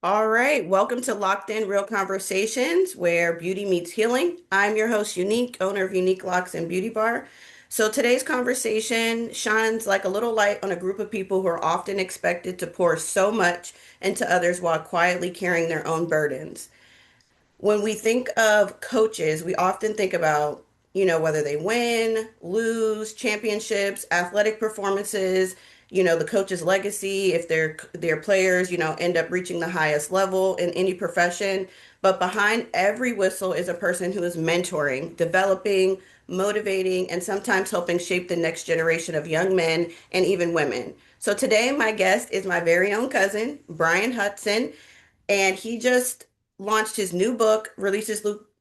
All right, welcome to Locked In Real Conversations, where beauty meets healing. I'm your host, Unique, owner of Unique Locks and Beauty Bar. So today's conversation shines like a little light on a group of people who are often expected to pour so much into others while quietly carrying their own burdens. When we think of coaches, we often think about, whether they win, lose, championships, athletic performances, the coach's legacy, if their players, end up reaching the highest level in any profession. But behind every whistle is a person who is mentoring, developing, motivating, and sometimes helping shape the next generation of young men and even women. So today, my guest is my very own cousin, Brian Hudson, and he just launched his new book,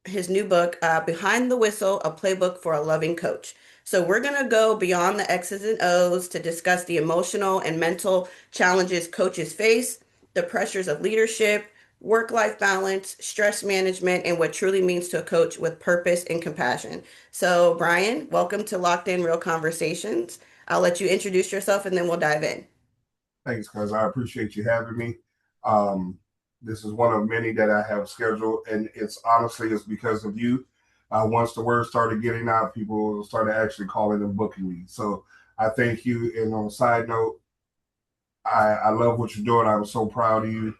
his new book, Behind the Whistle, a playbook for a loving coach. So we're going to go beyond the X's and O's to discuss the emotional and mental challenges coaches face, the pressures of leadership, work-life balance, stress management, and what truly means to a coach with purpose and compassion. So, Brian, welcome to Locked In Real Conversations. I'll let you introduce yourself and then we'll dive in. Thanks, cuz I appreciate you having me. Um, this is one of many that I have scheduled, and it's because of you. Once the word started getting out, people started actually calling and booking me. So I thank you. And on a side note, I love what you're doing. I'm so proud of you.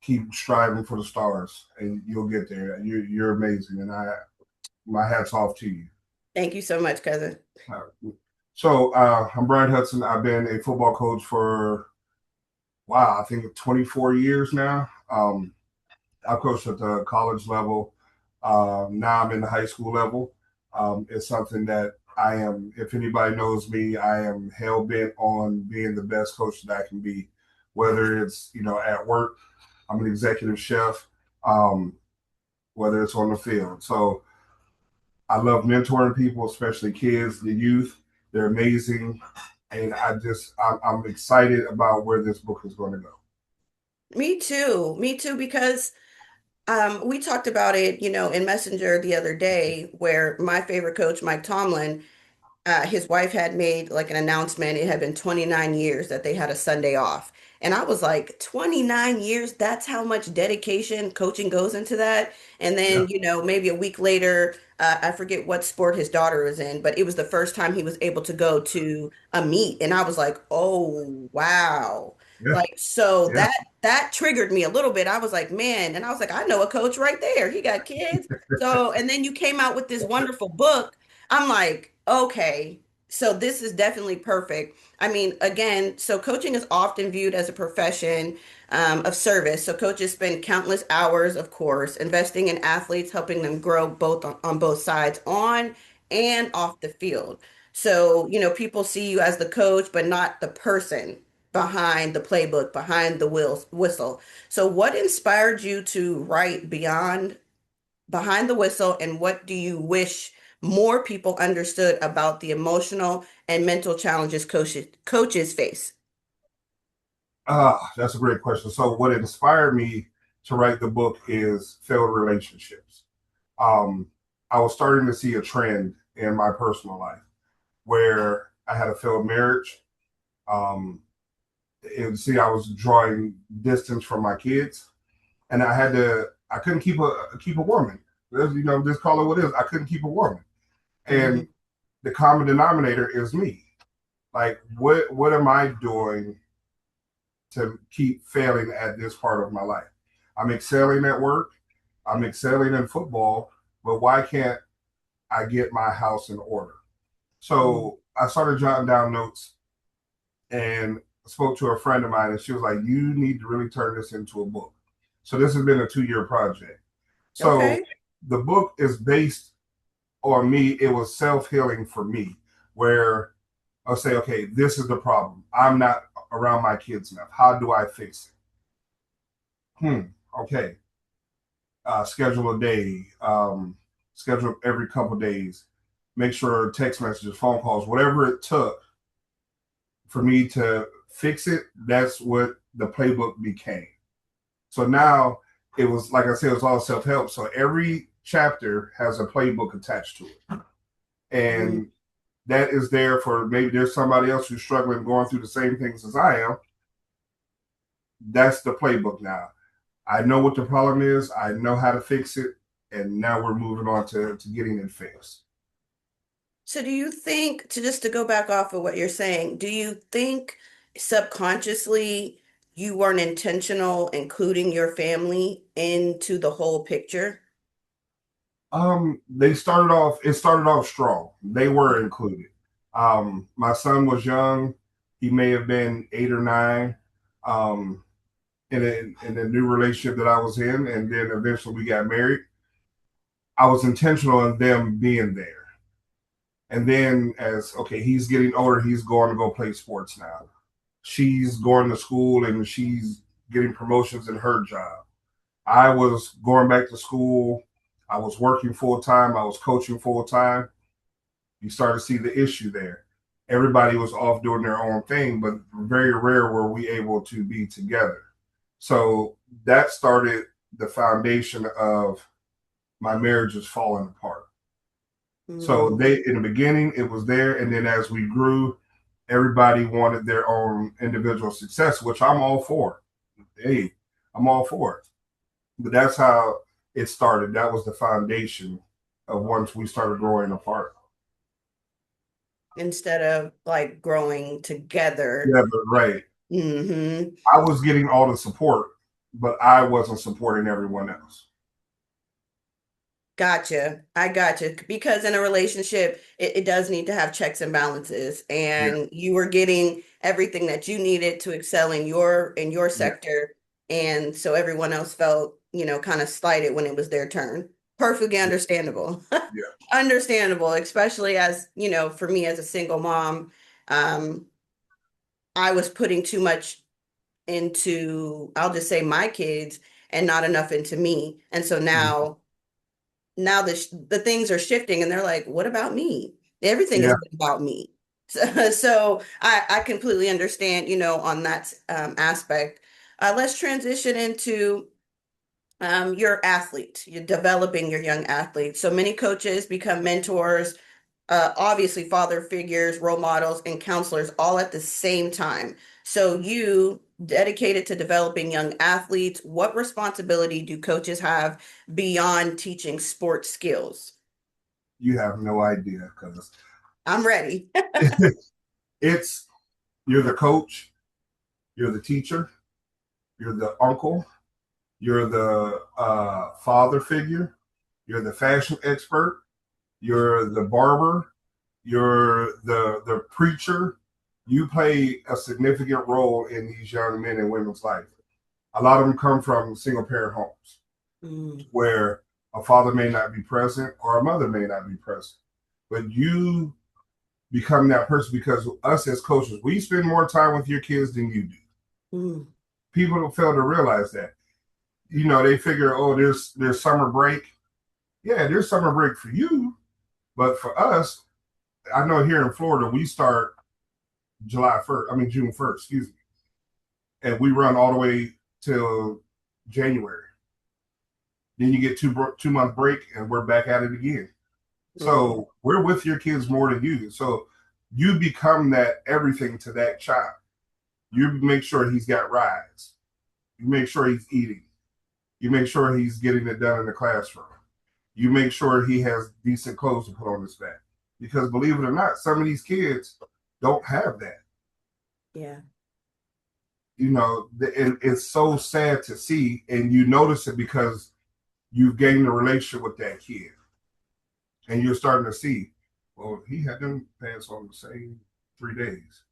Keep striving for the stars, and you'll get there. You're amazing, and my hat's off to you. Thank you so much, cousin. I'm Brian Hudson. I've been a football coach for wow, I think 24 years now. I've coached at the college level. Now I'm in the high school level. It's something that I am, if anybody knows me, I am hell bent on being the best coach that I can be, whether it's, at work, I'm an executive chef, um, whether it's on the field. So I love mentoring people, especially kids, the youth. They're amazing. And I'm excited about where this book is going to go. Me too. Me too, because we talked about it, in Messenger the other day, where my favorite coach, Mike Tomlin, his wife had made like an announcement. It had been 29 years that they had a Sunday off. And I was like, 29 years, that's how much dedication coaching goes into that. And Yeah. then, maybe a week later, I forget what sport his daughter was in, but it was the first time he was able to go to a meet. And I was like, oh, wow. Yeah. Like, so Yeah. that triggered me a little bit. I was like, man, and I was like, I know a coach right there. He got kids. So, and then you came out with this wonderful book. I'm like, okay, so this is definitely perfect. I mean, again, so coaching is often viewed as a profession of service. So coaches spend countless hours, of course, investing in athletes, helping them grow both on both sides, on and off the field. So, people see you as the coach, but not the person behind the playbook, behind the whistle. So, what inspired you to write beyond behind the whistle, and what do you wish more people understood about the emotional and mental challenges coaches face? That's a great question. So, what inspired me to write the book is failed relationships. Um, I was starting to see a trend in my personal life where I had a failed marriage. Um, I was drawing distance from my kids, and I couldn't keep a woman. Just call it what it is. I couldn't keep a woman, Mhm. and the common denominator is me. Like, what am I doing to keep failing at this part of my life? I'm excelling at work. I'm excelling in football, but why can't I get my house in order? Mhm. So I started jotting down notes and spoke to a friend of mine, and she was like, "You need to really turn this into a book." So this has been a 2 year project. So Okay. the book is based on me. It was self healing for me, where I'll say, "Okay, this is the problem. I'm not around my kids enough. How do I fix it?" Okay, schedule a day, schedule every couple of days, make sure text messages, phone calls, whatever it took for me to fix it. That's what the playbook became. So now it was, like I said, it was all self help. So every chapter has a playbook attached to it. Mhm. And that is there for maybe there's somebody else who's struggling, going through the same things as I am. that's the playbook now. I know what the problem is. I know how to fix it, and now we're moving on to getting it fixed. So do you think, to go back off of what you're saying, do you think subconsciously you weren't intentional including your family into the whole picture? They started off. It started off strong. They were included. My son was young. He may have been 8 or 9. Um, in the new relationship that I was in, and then eventually we got married. I was intentional in them being there. And then as okay, he's getting older, he's going to go play sports now. She's going to school and she's getting promotions in her job. I was going back to school. I was working full time. I was coaching full time. You start to see the issue there. Everybody was off doing their own thing, but very rare were we able to be together. So that started the foundation of my marriage is falling apart. So Mm. they in the beginning it was there, and then as we grew, everybody wanted their own individual success, which I'm all for. Hey, I'm all for it. But that's how it started. That was the foundation of once we started growing apart. Instead of like growing together. Yeah, but right. Hmm. I was getting all the support, but I wasn't supporting everyone else. Gotcha. I gotcha. Because in a relationship, it does need to have checks and balances, Yeah, and you were getting everything that you needed to excel in your yeah, sector, and so everyone else felt, kind of slighted when it was their turn. Perfectly yeah, understandable. yeah. Understandable, especially as, for me as a single mom, um, I was putting too much into, I'll just say my kids and not enough into me. And so Mhm. now the things are shifting and they're like, what about me? Everything has Yeah, been about me. So I completely understand, on that aspect. Let's transition into your athlete. You're developing your young athlete. So many coaches become mentors, obviously father figures, role models, and counselors all at the same time. So you dedicated to developing young athletes. What responsibility do coaches have beyond teaching sports skills? you have no idea because I'm ready. it's you're the coach, you're the teacher, you're the uncle, you're the father figure, you're the fashion expert, you're the barber, you're the preacher. You play a significant role in these young men and women's life. A lot of them come from single parent homes Mm, where a father may not be present or a mother may not be present. But you become that person because us as coaches, we spend more time with your kids than you do. mm, People don't fail to realize that. You know, they figure, oh, there's summer break. Yeah, there's summer break for you, but for us, I know here in Florida, we start July 1st. I mean June 1st, excuse me, and we run all the way till January. Then you get 2 month break, and we're back at it again. mm, So we're with your kids more than you. So you become that everything to that child. You make sure he's got rides. You make sure he's eating. You make sure he's getting it done in the classroom. You make sure he has decent clothes to put on his back. Because believe it or not, some of these kids don't have that. yeah. You know, it's so sad to see, and you notice it because you've gained a relationship with that kid, and you're starting to see, well, he had them pants on the same 3 days.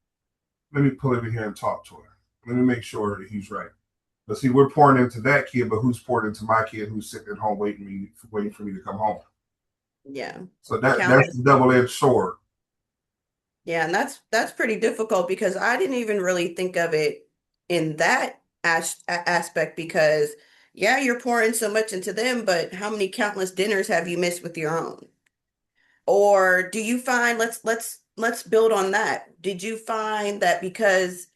Let me pull him in here and talk to him. Let me make sure that he's right. But see, we're pouring into that kid, but who's poured into my kid who's sitting at home waiting for me to come home? Yeah. So that's Countless. the double edged sword. Yeah, and that's pretty difficult because I didn't even really think of it in that aspect because yeah, you're pouring so much into them, but how many countless dinners have you missed with your own? Or do you find, let's build on that. Did you find that because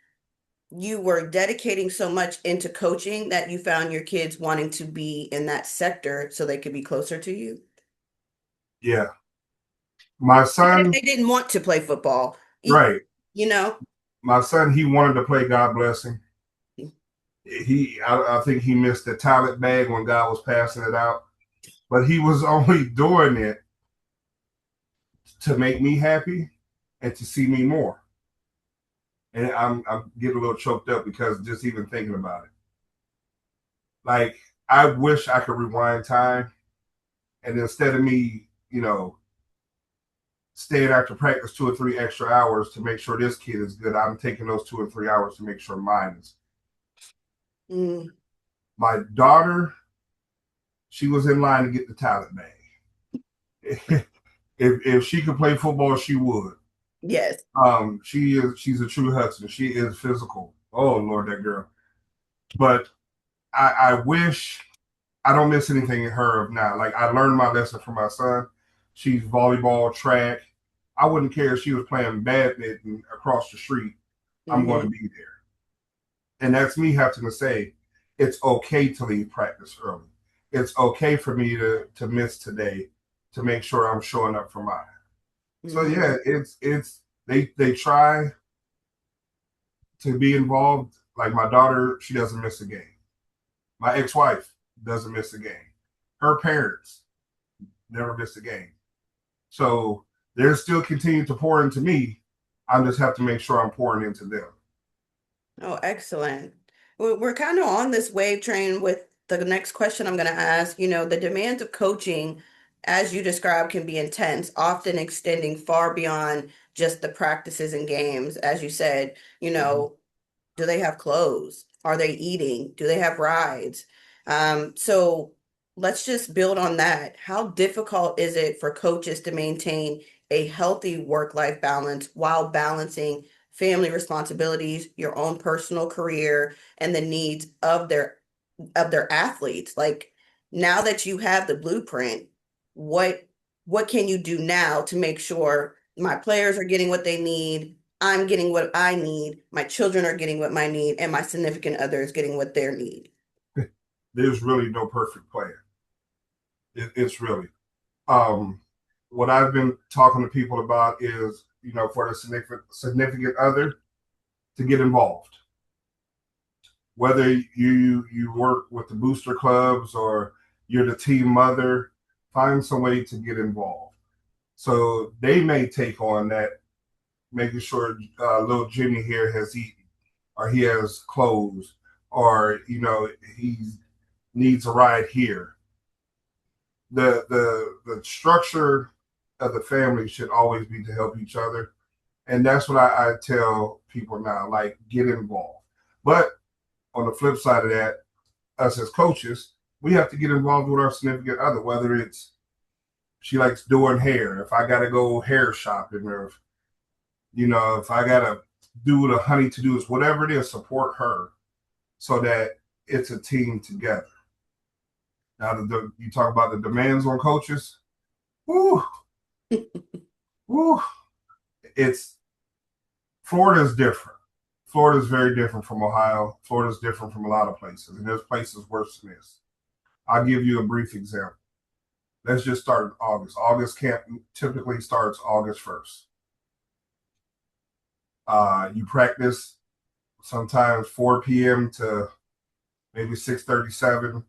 you were dedicating so much into coaching that you found your kids wanting to be in that sector so they could be closer to you? Yeah, my Even if son, they didn't want to play football, right? you know? My son, he wanted to play. God bless him. I think he missed the talent bag when God was passing it out, but he was only doing it to make me happy and to see me more. And I'm getting a little choked up because just even thinking about it. Like I wish I could rewind time, and instead of me, staying after practice 2 or 3 extra hours to make sure this kid is good, I'm taking those 2 or 3 hours to make sure mine is. Mm, My daughter, she was in line to get the talent bag. If she could play football, she would. yes. She's a true Hudson. She is physical. Oh Lord, that girl. But I wish I don't miss anything in her of now. Like I learned my lesson from my son. She's volleyball, track. I wouldn't care if she was playing badminton across the street. I'm going to Hmm. be there. And that's me having to say it's okay to leave practice early. It's okay for me to miss today to make sure I'm showing up for mine. So Hmm. yeah, it's they try to be involved. Like my daughter, she doesn't miss a game. My ex-wife doesn't miss a game. Her parents never miss a game. So they're still continuing to pour into me. I just have to make sure I'm pouring into them. Oh, excellent. We're kind of on this wave train with the next question I'm going to ask. The demands of coaching, as you described, can be intense, often extending far beyond just the practices and games. As you said, Mm-hmm. do they have clothes? Are they eating? Do they have rides? So let's just build on that. How difficult is it for coaches to maintain a healthy work-life balance while balancing family responsibilities, your own personal career, and the needs of their athletes? Like now that you have the blueprint, what what can you do now to make sure my players are getting what they need, I'm getting what I need, my children are getting what I need, and my significant other is getting what they need? There's really no perfect plan. It's really um, what I've been talking to people about is for the significant other to get involved. Whether you work with the booster clubs or you're the team mother, find some way to get involved. So they may take on that, making sure little Jimmy here has eaten, or he has clothes, or he needs a ride here. The structure of the family should always be to help each other, and that's what I tell people now. Like, get involved. But on the flip side of that, us as coaches, we have to get involved with our significant other, whether it's she likes doing hair, if I gotta go hair shopping, or if I gotta do the honey to do's, whatever it is, support her so that it's a team together. Now, you talk about the demands on coaches. Woo, woo. It's Florida's different. Florida's very different from Ohio. Florida's different from a lot of places, and there's places worse than this. I'll give you a brief example. Let's just start in August. August camp typically starts August 1st. You practice sometimes 4 p.m. to maybe 6:37.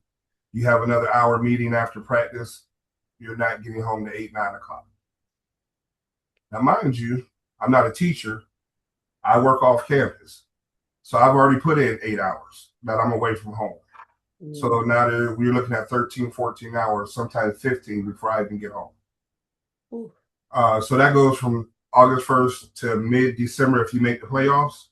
You have another hour meeting after practice. You're not getting home to 8, 9 o'clock. Now, mind you, I'm not a teacher. I work off campus. So I've already put in 8 hours that I'm away from home. So Mm. now we're looking at 13, 14 hours, sometimes 15 before I even get home. Ooh. So that goes from August 1st to mid December if you make the playoffs.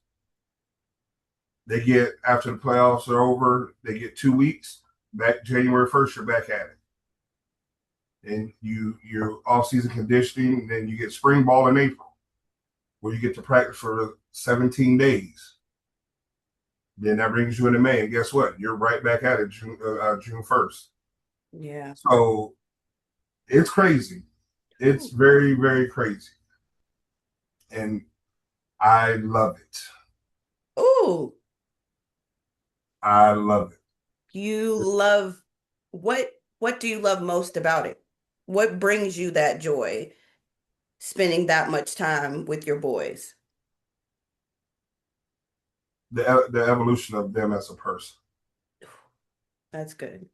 They get, after the playoffs are over, they get 2 weeks. Back January 1st, you're back at it. And you're off season conditioning, and then you get spring ball in April, where you get to practice for 17 days. Then that brings you into May, and guess what? You're right back at it June 1st. Yeah. So it's crazy. It's Ooh. very, very crazy. And I love it. Ooh. I love You it. love what do you love most about it? What brings you that joy spending that much time with your boys? the evolution of them as a person. That's good.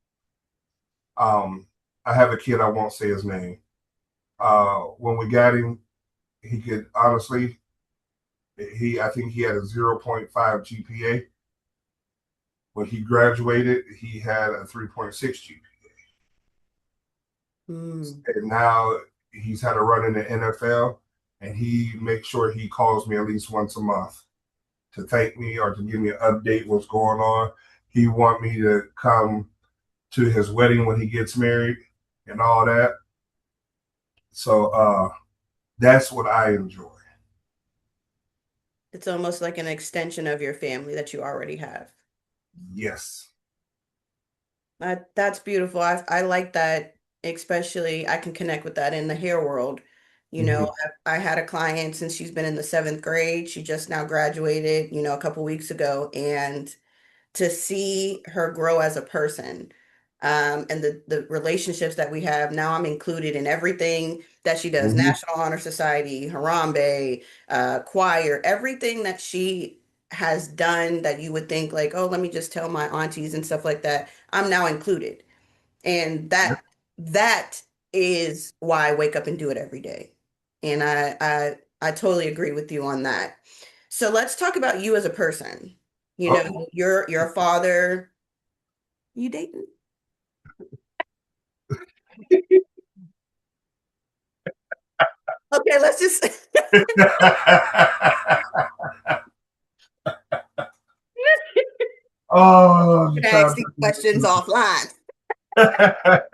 Um, I have a kid. I won't say his name. When we got him, he could honestly. I think he had a 0.5 GPA. When he graduated, he had a 3.6 GPA. Mm. And now he's had a run in the NFL, and he makes sure he calls me at least once a month to thank me or to give me an update what's going on. He want me to come to his wedding when he gets married and all that. So that's what I enjoy. It's almost like an extension of your family that you already have. Yes. That's beautiful. I like that, especially I can connect with that in the hair world. You know, Mm-hmm. I had a client since she's been in the seventh grade. She just now graduated, a couple weeks ago, and to see her grow as a person, and the relationships that we have now, I'm included in everything that she does: Mm-hmm. National Honor Society, Harambe, choir, everything that she has done that you would think like, oh, let me just tell my aunties and stuff like that. I'm now included, and Yep. that is why I wake up and do it every day. And I totally agree with you on that. So let's talk about you as a person. Uh-oh. You're a father. You dating? Okay, let's just Oh, we you can trying ask to these put me questions offline. But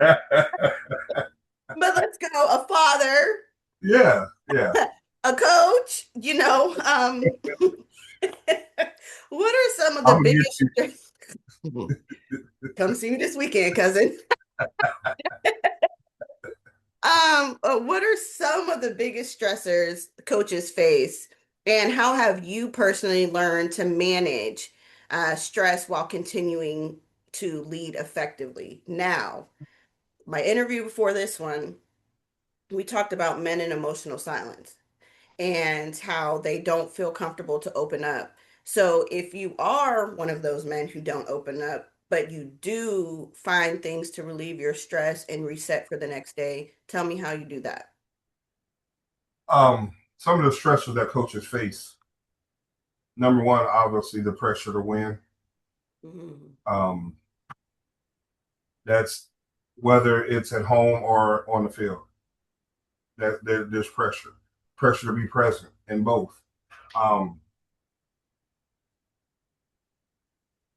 let's go. A father, Yeah, yeah. a coach, what are some of I'm the gonna get biggest come see me this weekend, cousin. What are some of the biggest stressors coaches face, and how have you personally learned to manage stress while continuing to lead effectively? Now, my interview before this one, we talked about men in emotional silence and how they don't feel comfortable to open up. So, if you are one of those men who don't open up, but you do find things to relieve your stress and reset for the next day, tell me how you do that. some of the stressors that coaches face. Number one, obviously the pressure to win. Mhm. Um, that's whether it's at home or on the field. There's pressure to be present in both. Um,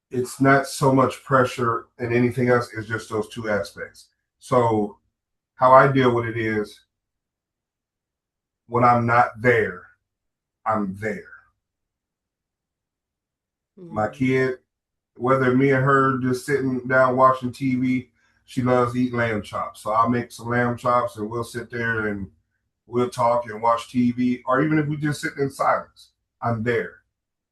it's not so much pressure and anything else. It's just those two aspects. So how I deal with it is when I'm not there, I'm there. My Mhm. kid, whether me and her just sitting down watching TV, she loves eating lamb chops. So I'll make some lamb chops and we'll sit there and we'll talk and watch TV. Or even if we just sit in silence, I'm there.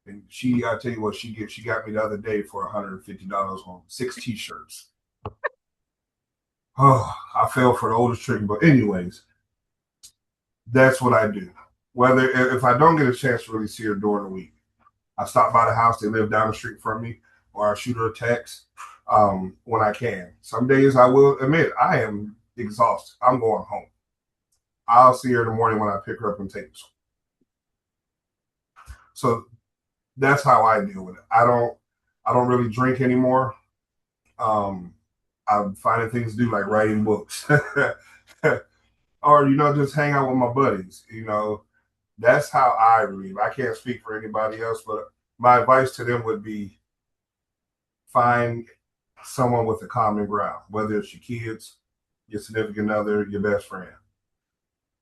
And I tell you what, she got me the other day for $150 on 6 T-shirts. Oh, I fell for the oldest trick. But anyways, that's what I do. Whether if I don't get a chance to really see her during the week, I stop by the house. They live down the street from me, or I shoot her a text when I can. Some days I will admit I am exhausted. I'm going home. I'll see her in the morning when I pick her up and take her. So that's how I deal with it. I don't really drink anymore. Um, I'm finding things to do like writing books, or just hang out with my buddies. That's how I relieve. I can't speak for anybody else, but my advice to them would be find someone with a common ground, whether it's your kids, your significant other, your best friend.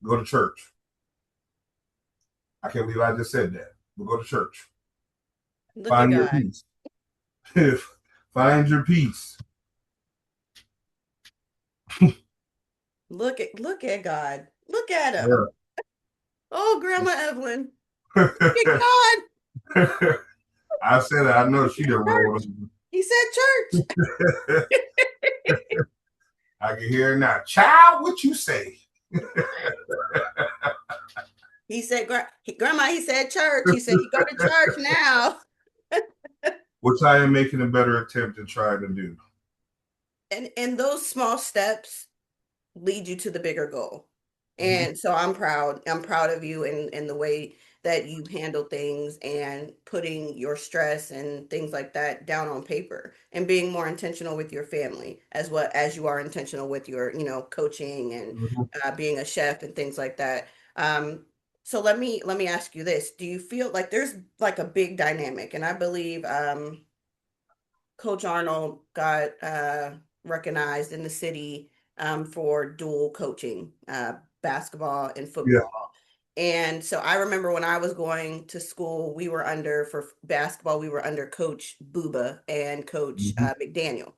Go to church. I can't believe I just said that, but go to church. Look at Find your God. peace. Find your peace. Look at God. Look at him. Yeah. Oh, Grandma Evelyn. Look at God. I said it. I know she done rolled Church. He said church. over. I can hear it now. Child, what you say? He said, Grandma, he said church. He said, you go to church now. which I am making a better attempt to try to do. And those small steps lead you to the bigger goal. Mm-hmm. And so I'm proud. I'm proud of you and the way that you handle things and putting your stress and things like that down on paper and being more intentional with your family as well as you are intentional with your, coaching and Mm-hmm. being a chef and things like that. So let me ask you this. Do you feel like there's like a big dynamic? And I believe Coach Arnold got recognized in the city for dual coaching, basketball and Yeah. football. And so I remember when I was going to school, we were under, for basketball, we were under Coach Booba and Coach Mm-hmm. McDaniel.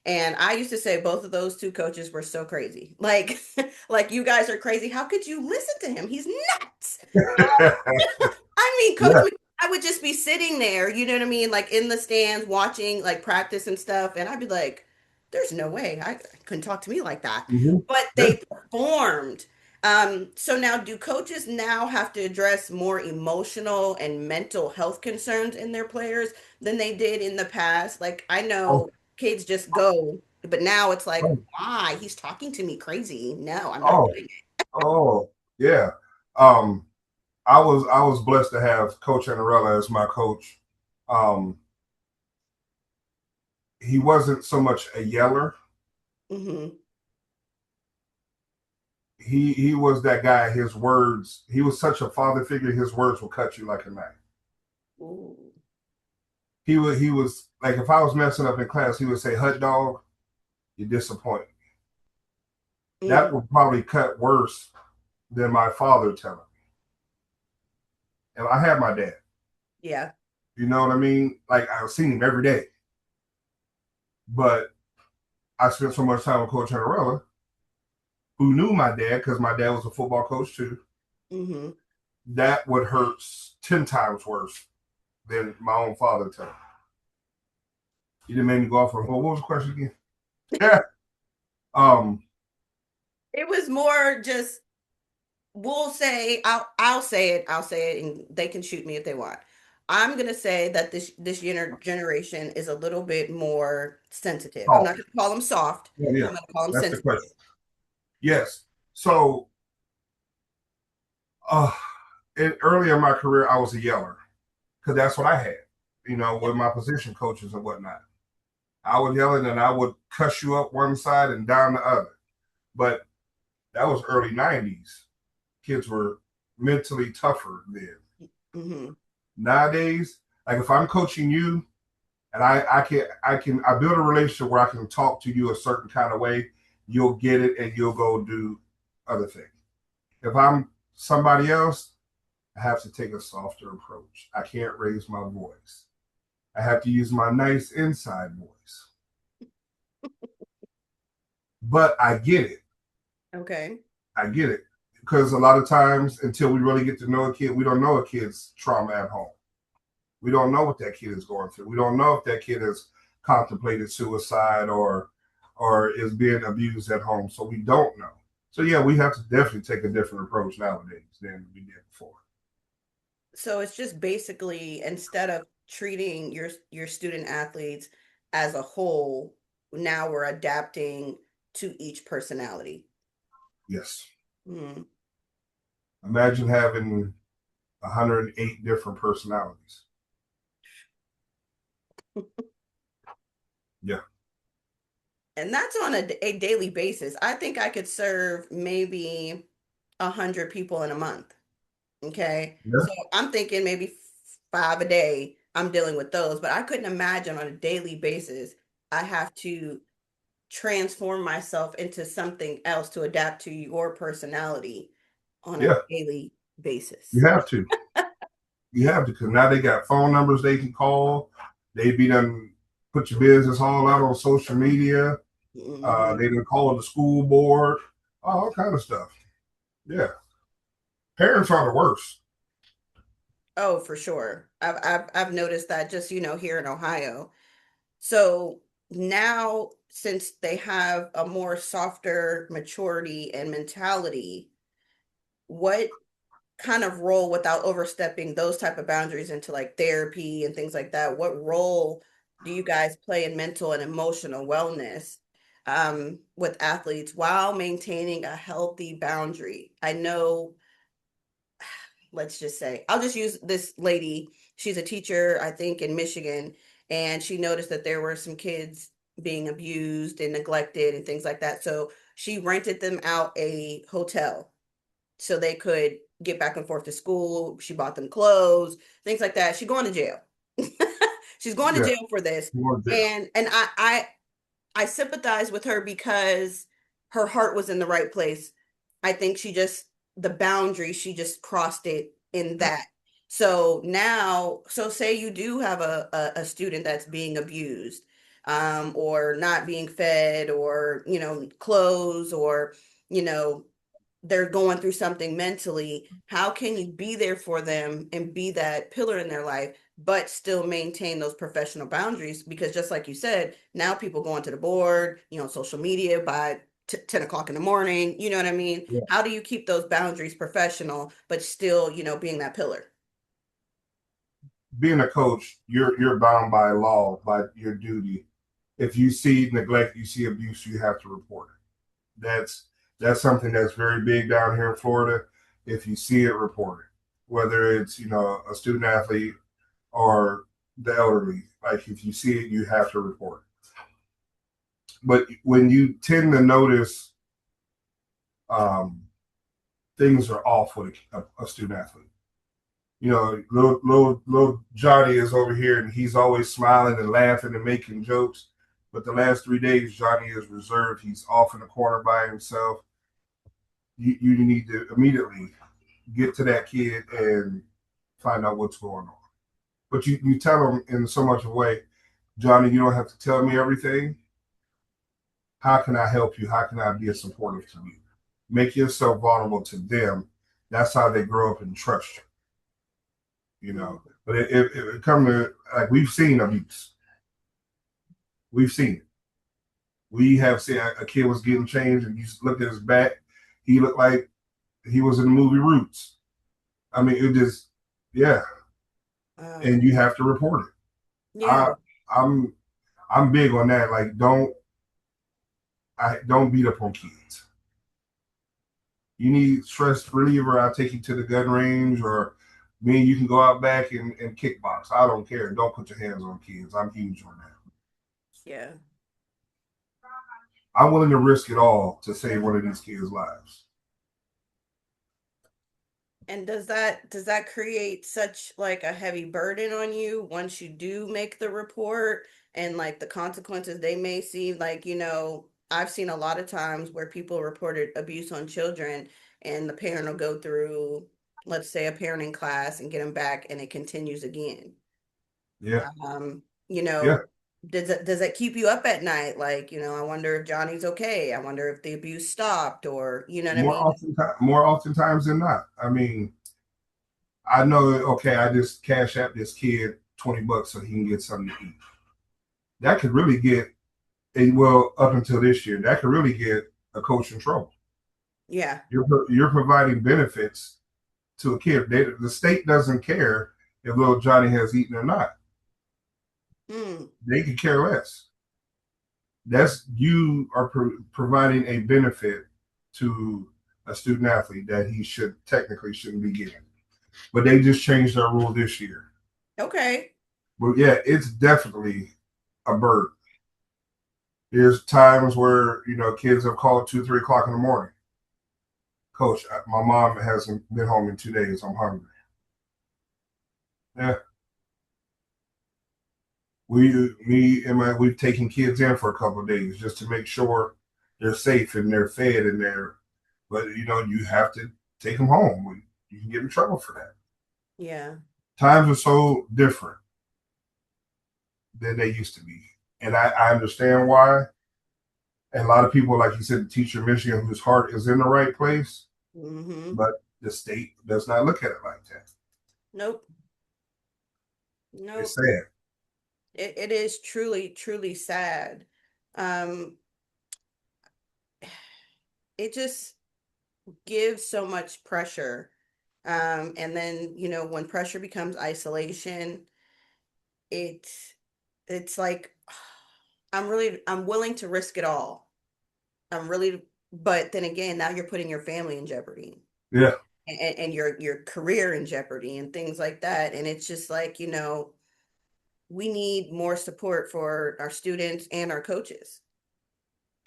And I used to say both of those two coaches were so crazy. Like, like you guys are crazy. How could you listen to him? He's nuts. I mean, Yeah. I would just be sitting there, you know what I mean? Like in the stands watching like practice and stuff. And I'd be like, there's no way I couldn't talk to me like that. Mm-hmm. But Yeah. they performed. So now do coaches now have to address more emotional and mental health concerns in their players than they did in the past? Like I Oh, know kids just go, but now it's like, oh, why? He's talking to me crazy. No, I'm not oh, doing oh, yeah. Um, I was blessed to have Coach Annarella as my coach. Um, he wasn't so much a yeller. it. He was that guy. His words. He was such a father figure. His words will cut you like a knife. Ooh. He was like if I was messing up in class, he would say, "Hut dog, you're disappointed." That Mm, would probably cut worse than my father telling me. And I had my dad. yeah. You know what I mean? Like I've seen him every day, but I spent so much time with Coach Annarella, who knew my dad because my dad was a football coach too. Mm-hmm. That would hurt 10 times worse than my own father telling me. He didn't make me go off on. Well, what was the question again? Yeah. Um. It was more just we'll say I'll say it and they can shoot me if they want. I'm gonna say that this generation is a little bit more sensitive. I'm Oh, not gonna call them soft. yeah, yeah. I'm gonna call them That's the sensitive. question. Yes. So, uh, early in my career, I was a yeller because that's what I had. You know, Yeah. with my position coaches and whatnot, I was yelling and I would cuss you up one side and down the other. But that was early '90s. Kids were mentally tougher then. Mm-hmm. Nowadays, like if I'm coaching you and I build a relationship where I can talk to you a certain kind of way, you'll get it and you'll go do other things. If I'm somebody else, I have to take a softer approach. I can't raise my voice. I have to use my nice inside voice. But I get it. Okay. I get it. Because a lot of times, until we really get to know a kid, we don't know a kid's trauma at home. We don't know what that kid is going through. We don't know if that kid has contemplated suicide or is being abused at home. So we don't know. So yeah, we have to definitely take a different approach nowadays than we did before. So it's just basically instead of treating your student athletes as a whole, now we're adapting to each personality. Yes. Mm. Imagine having 108 different personalities. Yeah. And that's on a daily basis. I think I could serve maybe 100 people in a month. Okay. Yeah. So I'm thinking maybe five a day. I'm dealing with those, but I couldn't imagine on a daily basis. I have to transform myself into something else to adapt to your personality on a Yeah. daily You basis. have to. You have to because now they got phone numbers they can call. They be done put your business all out on social media. Hmm. They done call the school board, all kind of stuff. Yeah. Parents are the worst. Oh, for sure. I've noticed that just, here in Ohio. So now, since they have a more softer maturity and mentality, what kind of role without overstepping those type of boundaries into like therapy and things like that? What role do you guys play in mental and emotional wellness with athletes while maintaining a healthy boundary? I know, let's just say, I'll just use this lady. She's a teacher, I think, in Michigan, and she noticed that there were some kids being abused and neglected and things like that. So she rented them out a hotel so they could get back and forth to school. She bought them clothes, things like that. She's going to jail. She's going to Yeah, jail for this. more jail. And I sympathize with her because her heart was in the right place. I think she just, the boundary, she just crossed it in Yeah. that. So now, so say you do have a student that's being abused, or not being fed, or, clothes, or, you know, they're going through something mentally. How can you be there for them and be that pillar in their life, but still maintain those professional boundaries? Because just like you said, now people go onto the board, social media by 10 o'clock in the morning. You know what I mean? Yeah. How do you keep those boundaries professional, but still, being that pillar? Being a coach, you're bound by law, by your duty. If you see neglect, you see abuse, you have to report it. That's something that's very big down here in Florida. If you see it, report it. Whether it's a student athlete or the elderly, like if you see it, you have to report it. But when you tend to notice um, things are off with a student athlete, little Johnny is over here and he's always smiling and laughing and making jokes. But the last 3 days, Johnny is reserved. He's off in the corner by himself. You need to immediately get to that kid and find out what's going on. But you tell them in so much a way, Johnny, you don't have to tell me everything. How can I help you? How can I be a supportive to you? Make yourself vulnerable to them. That's how they grow up and trust you. Mm. But it come to, like, we've seen abuse. We've seen it. We have seen a kid was getting changed, and you look at his back. He looked like he was in the movie Roots. I mean, it just, yeah. Wow. And you have to report it. Yeah. I, I'm, I'm big on that. Like, don't beat up on kids. You need stress reliever, I'll take you to the gun range, or me and you can go out back and kickbox. I don't care. Don't put your hands on kids. I'm huge on that. Yeah. I'm willing to risk it all to save one of these kids' lives. And does that create such like a heavy burden on you once you do make the report, and like the consequences they may see? Like, I've seen a lot of times where people reported abuse on children and the parent will go through, let's say, a parenting class and get them back and it continues again. Yeah, Um, you know, yeah. does that keep you up at night? Like, I wonder if Johnny's okay. I wonder if the abuse stopped, or you know what I mean? More oftentimes than not. I mean, I know. Okay, I just cash out this kid $20 so he can get something to eat. That could really get well up until this year. That could really get a coach in trouble. Yeah. You're providing benefits to a kid. The state doesn't care if little Johnny has eaten or not. Mm. They could care less. That's you are providing a benefit to a student athlete that he should technically shouldn't be getting. But they just changed their rule this year. Okay. But yeah, it's definitely a burden. There's times where kids have called 2, 3 o'clock in the morning. Coach, my mom hasn't been home in 2 days. I'm hungry. Yeah, me and we've taken kids in for a couple of days just to make sure they're safe and they're fed and they're. But you have to take them home. You can get in trouble for that. Yeah. Times are so different than they used to be, and I understand why. And a lot of people, like you said, the teacher in Michigan whose heart is in the right place, Mm-hmm. but the state does not look at it like that. Nope. It's Nope. sad. It is truly, truly sad. Um, it just gives so much pressure, And then, when pressure becomes isolation, it's it's like I'm willing to risk it all. I'm really, but then again, now you're putting your family in jeopardy Yeah. and your career in jeopardy and things like that. And it's just like, we need more support for our students and our coaches.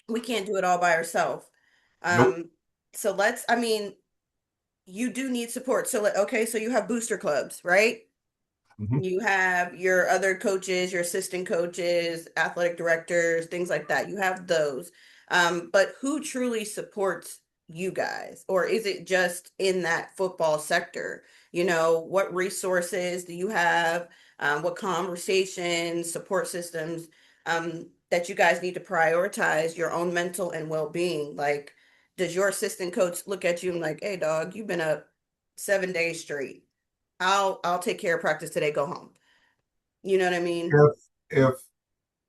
We can't do it all by ourselves. Nope. Um, so I mean, you do need support. So, okay, so you have booster clubs, right? Hmm. You have your other coaches, your assistant coaches, athletic directors, things like that. You have those. But who truly supports you guys? Or is it just in that football sector? What resources do you have? What conversations, support systems that you guys need to prioritize your own mental and well-being? Like, does your assistant coach look at you and like, hey, dog, you've been up 7 days straight. I'll take care of practice today, go home. You know what I mean? If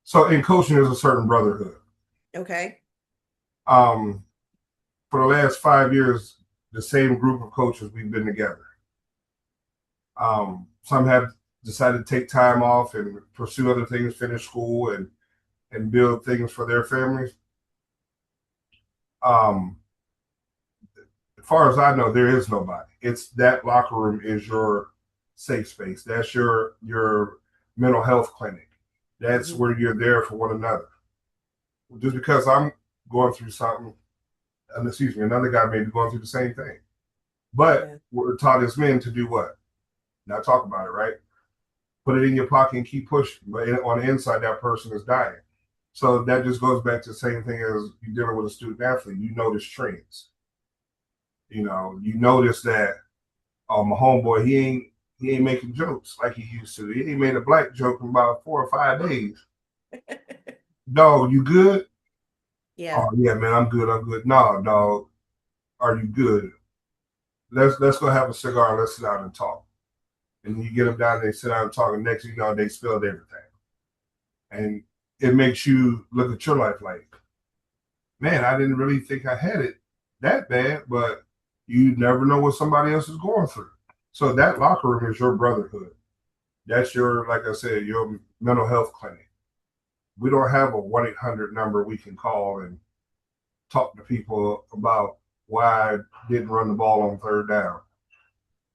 so, in coaching, there's a certain brotherhood. Okay. Um, for the last 5 years, the same group of coaches we've been together. Some have decided to take time off and pursue other things, finish school, and build things for their families. Um, as far as I know, there is nobody. It's that locker room is your safe space. That's your mental health clinic. That's Hmm. where you're there for one another. Just because I'm going through something, and excuse me, another guy may be going through the same thing. But Yeah. we're taught as men to do what? Not talk about it, right? Put it in your pocket and keep pushing. But on the inside, that person is dying. So that just goes back to the same thing as you dealing with a student athlete. You notice trends. You notice that my homeboy, he ain't making jokes like he used to. He ain't made a black joke in about 4 or 5 days. Dog, you good? Yeah. Oh yeah, man, I'm good. I'm good. No, dog, are you good? Let's go have a cigar. And let's sit down and talk. And you get them down, they sit down and talk, and next thing you know, they spilled everything. And it makes you look at your life like, man, I didn't really think I had it that bad, but you never know what somebody else is going through. So that locker room is your brotherhood. That's your, like I said, your mental health clinic. We don't have a 1-800 number we can call and talk to people about why I didn't run the ball on third down.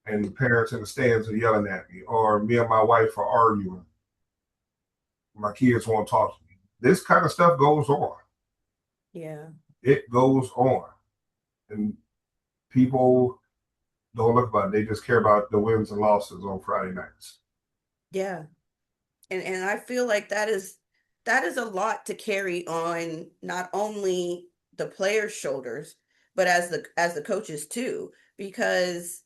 And the parents in the stands are yelling at me, or me and my wife are arguing. My kids won't talk to me. This kind of stuff goes on. Yeah. It goes on. And people don't look about it. They just care about the wins and losses on Friday nights. Yeah. And I feel like that is a lot to carry on not only the players' shoulders, but as the coaches too. Because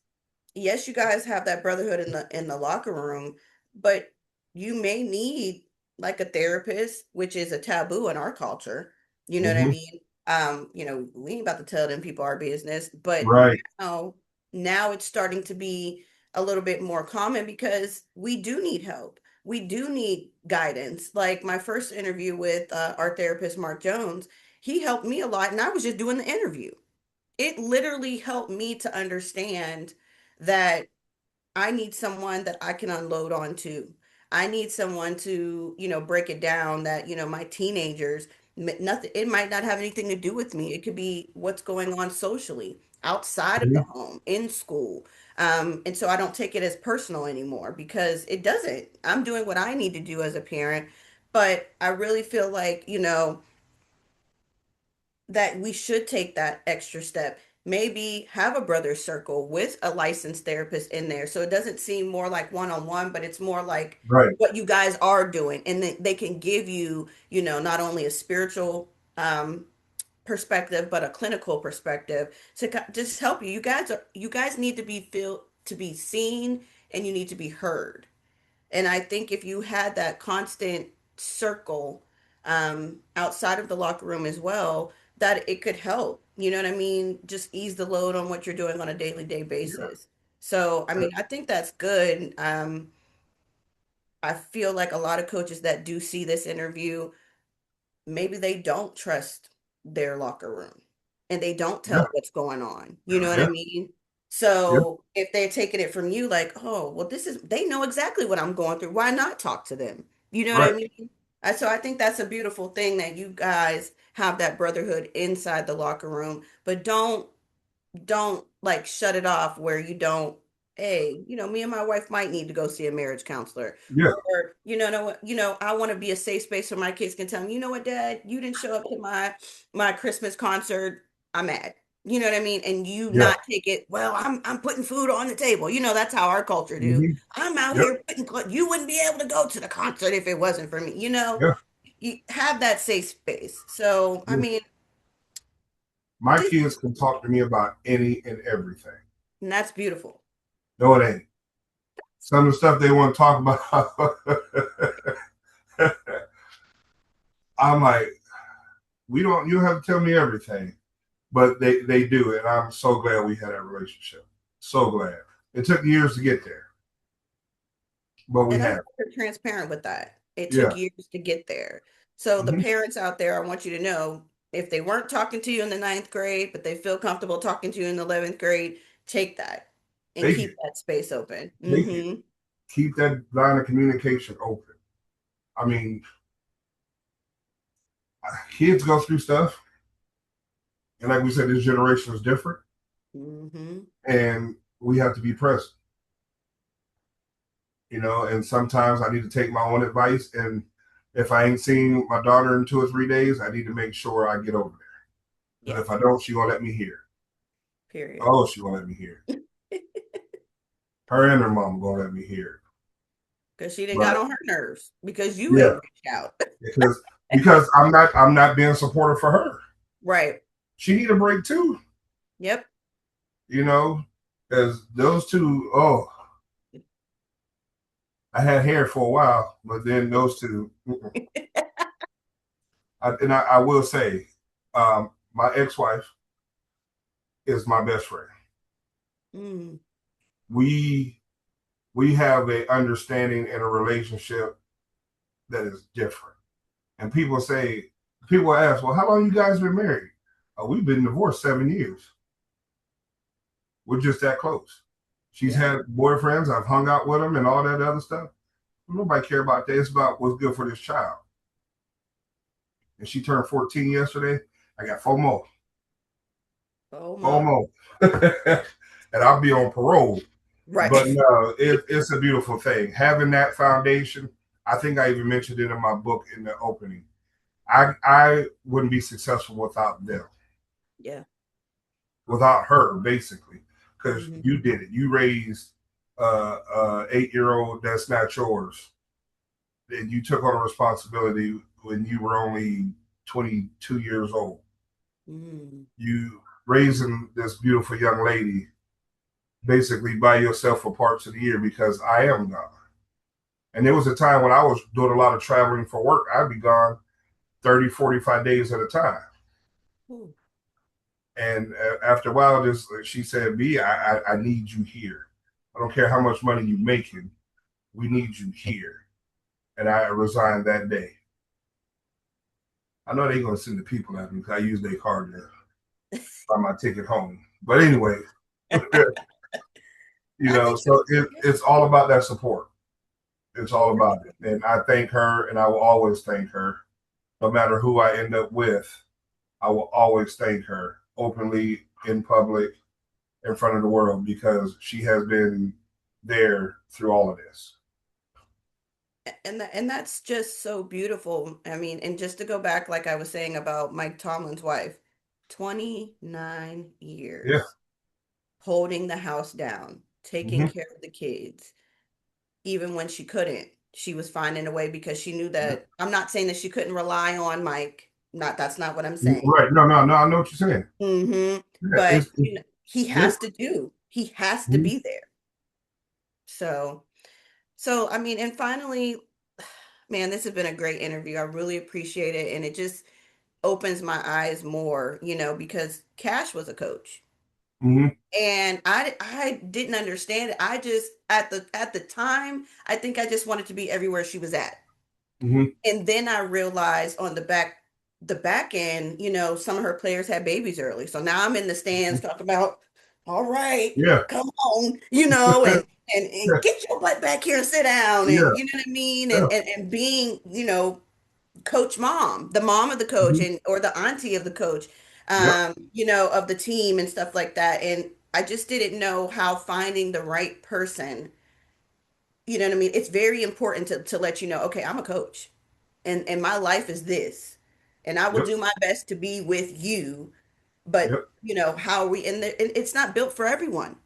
yes, you guys have that brotherhood in the locker room, but you may need like a therapist, which is a taboo in our culture. You know what I Mm-hmm. mean? We ain't about to tell them people our business, but Right. now now it's starting to be a little bit more common because we do need help. We do need guidance. Like my first interview with our therapist, Mark Jones, he helped me a lot, and I was just doing the interview. It literally helped me to understand that I need someone that I can unload onto. I need someone to, break it down that, my teenagers, nothing, it might not have anything to do with me. It could be what's going on socially, outside of the Mm-hmm. home, in school. And so I don't take it as personal anymore because it doesn't. I'm doing what I need to do as a parent, but I really feel like, that we should take that extra step. Maybe have a brother circle with a licensed therapist in there so it doesn't seem more like one on one, but it's more like Right. what you guys are doing. And they can give you, not only a spiritual perspective, but a clinical perspective to just help you. You guys need to be seen and you need to be heard. And I think if you had that constant circle outside of the locker room as well, that it could help. You know what I mean? Just ease the load on what you're doing on a daily day Yeah. basis. So, I mean, I think that's good. I feel like a lot of coaches that do see this interview, maybe they don't trust their locker room and they don't Yeah. tell what's going on. You know what I Yeah. mean? Yeah. So if they're taking it from you, like, oh, well, they know exactly what I'm going through. Why not talk to them? You know what I Right. mean? So I think that's a beautiful thing that you guys have that brotherhood inside the locker room, but don't like shut it off where you don't, hey, me and my wife might need to go see a marriage counselor. Yeah. Or, I want to be a safe space where my kids can tell me, you know what, Dad, you didn't show up to my Christmas concert. I'm mad. You know what I mean? And you Yeah. not take it, well, I'm putting food on the table. That's how our culture do. Hmm. I'm out Yep. here you wouldn't be able to go to the concert if it wasn't for me. Yeah. You have that safe space. So, I Yeah. mean, My this kids can talk to me about any and everything. and that's beautiful. No, it ain't. Some of the stuff they want to talk about, I'm like, we don't. You don't have to tell me everything, but they do, and I'm so glad we had that relationship. So glad. It took years to get there, but we And I'm have. transparent with that. It took Yeah. years to get there. So the Hmm. parents out there, I want you to know, if they weren't talking to you in the ninth grade, but they feel comfortable talking to you in the 11th grade, take that and Take keep it. that space open. Take it. Mm-hmm. Keep that line of communication open. I mean, kids go through stuff, and like we said, this generation is different, Mm-hmm. and we have to be present. And sometimes I need to take my own advice. And if I ain't seen my daughter in 2 or 3 days, I need to make sure I get over there. Because Yeah, if I don't, she gonna let me hear. period. Oh, she gonna let me hear. Her and her mom gonna let me hear. Because she didn't got But on her nerves because you yeah, ain't reached out. because I'm not being supportive for her. Right. She need a break too. Yep. You know, as those two. Oh, I had hair for a while, but then those two. And I will say, my ex-wife is my best friend. Mm, We we have a understanding and a relationship that is different. And people ask, well, how long you guys been married? We've been divorced 7 years. We're just that close. She's yeah. had boyfriends. I've hung out with them and all that other stuff. Nobody care about that. It's about what's good for this child. And she turned 14 yesterday. I got four more. Oh Four my. more. And I'll be on parole. But Right. no, it's a beautiful thing. Having that foundation, I think I even mentioned it in my book in the opening. I wouldn't be successful without them, Yeah. without her, basically, because Hmm. you did it. You raised 8-year-old that's not yours, and you took on a responsibility when you were only 22 years old. Mm. You raising this beautiful young lady basically by yourself for parts of the year because I am gone. And there was a time when I was doing a lot of traveling for work. I'd be gone 30, 45 days at a time. Ooh. And after a while, just she said, "B, I need you here. I don't care how much money you're making. We need you here." And I resigned that day. I know they're gonna send the people at me because I use their card to buy my ticket home. But anyway, I think so yeah. it's all about that support. It's all For about it. And I thank her, and I will always thank her, no matter who I end up with. I will always thank her openly in public in front of the world because she has been there through all of this. and that's just so beautiful. I mean, and just to go back, like I was saying about Mike Tomlin's wife, 29 Yeah. years holding the house down, taking Hmm. care of the kids, even when she couldn't. She was finding a way because she knew Yeah. that I'm not saying that she couldn't rely on Mike. Not That's not what I'm saying. Right. No, no, no. I know what you're saying. Yeah. But It's yeah. he has to Mhm. be there. So, I mean, and finally, man, this has been a great interview. I really appreciate it. And it just opens my eyes more, because Cash was a coach. Mhm. And I didn't understand it. I just at the time, I think I just wanted to be everywhere she was at. Mhm. And then I realized on the back end, some of her players had babies early. So now I'm in the stands talking about all right, Yeah, come on, and get your butt back here and sit down, yeah, and you know what I mean, yeah, and being, coach mom, the mom of the coach, mhm, and or the auntie of the coach, yep, of the team and stuff like that. And I just didn't know how finding the right person, you know what I mean? It's very important to let you know, okay, I'm a coach and my life is this. And I will yep, do my best to be with you, but yep. how are we in there? And it's not built for everyone.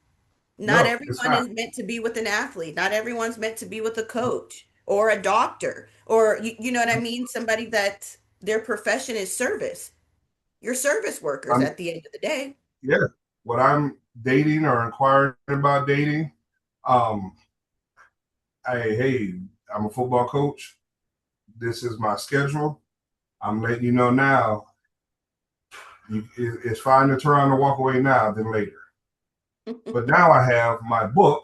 Not No, it's everyone not. is meant to be with an athlete. Not everyone's meant to be with a coach or a doctor or you know what I mean? Somebody that their profession is service. You're service workers I'm, at the end of the day. yeah. What I'm dating or inquiring about dating, um, hey, I'm a football coach. This is my schedule. I'm letting you know now. It's fine to turn around and walk away now than later. But now I have my book.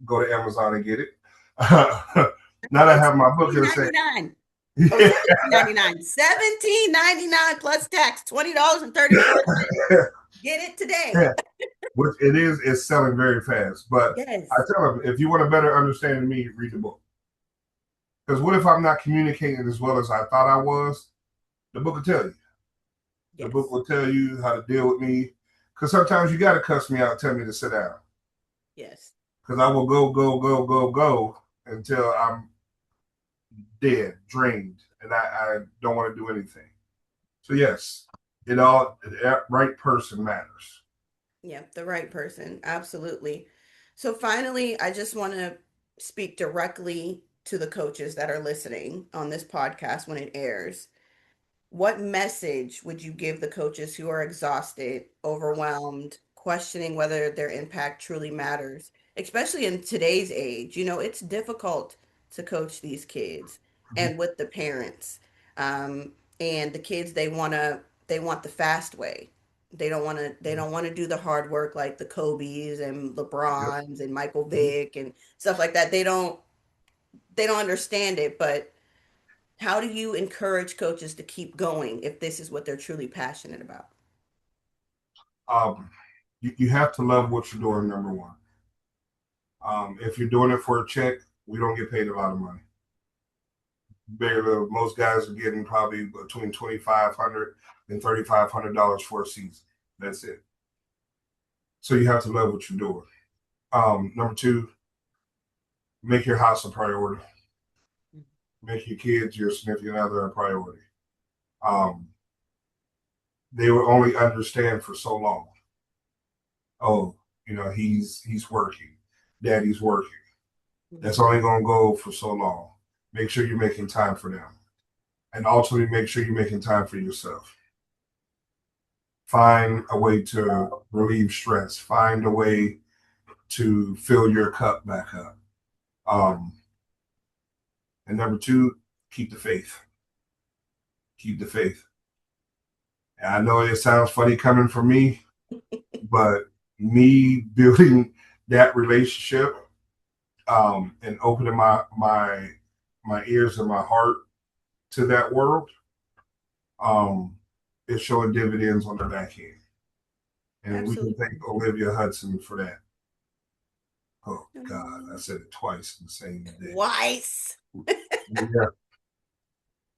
Go to Amazon and get it. Now that I It's have my book, it'll say, 17.99 or yeah, 17.99. 17.99 plus tax, $20.34. Get it today. which it's selling very fast. But I Yes. tell them, if you want a better understanding of me, read the book. Because what if I'm not communicating as well as I thought I was? The book will tell you. The book Yes. will tell you how to deal with me. Because sometimes you got to cuss me out, tell me to sit down. Yes. Because I will go, go, go, go, go until I'm dead, drained, and I don't want to do anything. So yes, the right person matters. Yeah, the right person. Absolutely. So finally, I just want to speak directly to the coaches that are listening on this podcast when it airs. What message would you give the coaches who are exhausted, overwhelmed, questioning whether their impact truly matters, especially in today's age? It's difficult to coach these kids Mhm. and with the parents. And the kids, they want the fast way. They don't want to do the hard work like the Kobe's and Yep. LeBrons and Michael Mhm. Vick and stuff like that. They don't understand it, but how do you encourage coaches to keep going if this is what they're truly passionate about? Um, you have to love what you're doing. Number one, if you're doing it for a check, we don't get paid a lot of money. Most guys are getting probably between $2,500 and $3,500 for a season. That's it. So you have to love what you're doing. Number two, make your house a priority. Make your kids, your significant other, a priority. Um, they will only understand for so long. Oh, he's working, daddy's working. That's Mhm. only going to go for so long. Make sure you're making time for them, and ultimately make sure you're making time for yourself. Find a way to relieve stress. Find a way to fill your cup back up. Um, and number two, keep the faith. Keep the faith. And I know it sounds funny coming from me, but me building that relationship, and opening my ears and my heart to that world, um, is showing dividends on the back end. And we can thank Absolutely. Olivia Hudson for that. Oh God, I Um, said it twice in the same day. Twice. Yeah.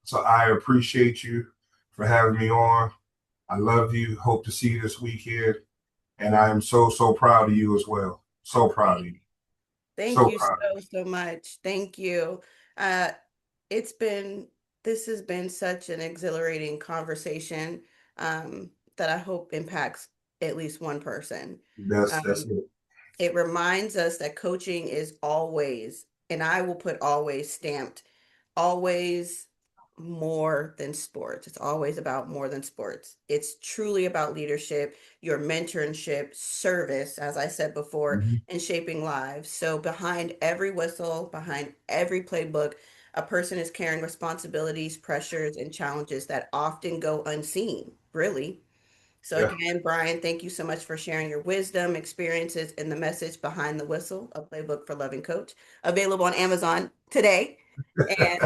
So I appreciate you for having me on. I love you. Hope to see you this weekend. And I am so, so proud of you as well. So proud of you. Thank So you proud of so, so much. Thank you. Uh, it's been, this has been such an exhilarating conversation that I hope impacts at least one person. you. That's Um, it. it reminds us that coaching is always, and I will put always stamped, always more than sports. It's always about more than sports. It's truly about leadership, your mentorship, service, as I said before, Mhm. and shaping lives. So behind every whistle, behind every playbook, a person is carrying responsibilities, pressures, and challenges that often go unseen, really. So Yeah. again, Brian, thank you so much for sharing your wisdom, experiences, and the message behind the whistle, a playbook for loving coach, available on Amazon today. And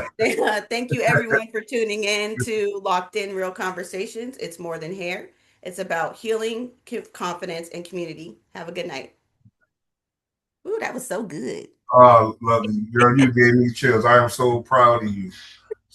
thank you everyone for tuning in to Locked In Real Conversations. It's more than hair. It's about healing, confidence, and community. Have a good night. Ooh, that was so good. Love you, girl. You gave me chills. I am so proud of you.